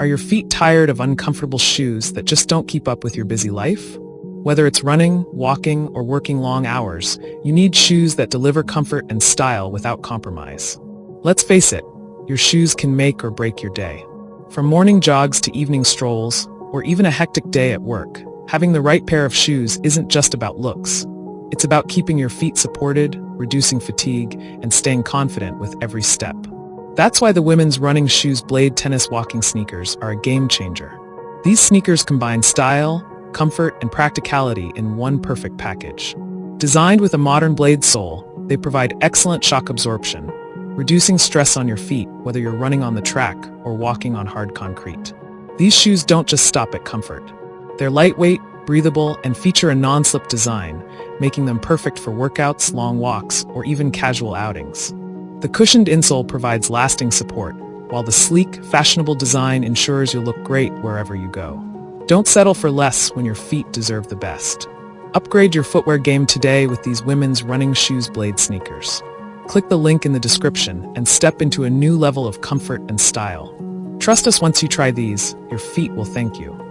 Are your feet tired of uncomfortable shoes that just don't keep up with your busy life? Whether it's running, walking, or working long hours, you need shoes that deliver comfort and style without compromise. Let's face it, your shoes can make or break your day. From morning jogs to evening strolls, or even a hectic day at work, having the right pair of shoes isn't just about looks. It's about keeping your feet supported, reducing fatigue, and staying confident with every step. That's why the women's running shoes Blade tennis walking sneakers are a game changer. These sneakers combine style, comfort, and practicality in one perfect package. Designed with a modern Blade sole, they provide excellent shock absorption, reducing stress on your feet whether you're running on the track or walking on hard concrete. These shoes don't just stop at comfort. They're lightweight, breathable, and feature a non-slip design, making them perfect for workouts, long walks, or even casual outings. The cushioned insole provides lasting support, while the sleek, fashionable design ensures you'll look great wherever you go. Don't settle for less when your feet deserve the best. Upgrade your footwear game today with these women's running shoes Blade sneakers. Click the link in the description and step into a new level of comfort and style. Trust us, once you try these, your feet will thank you.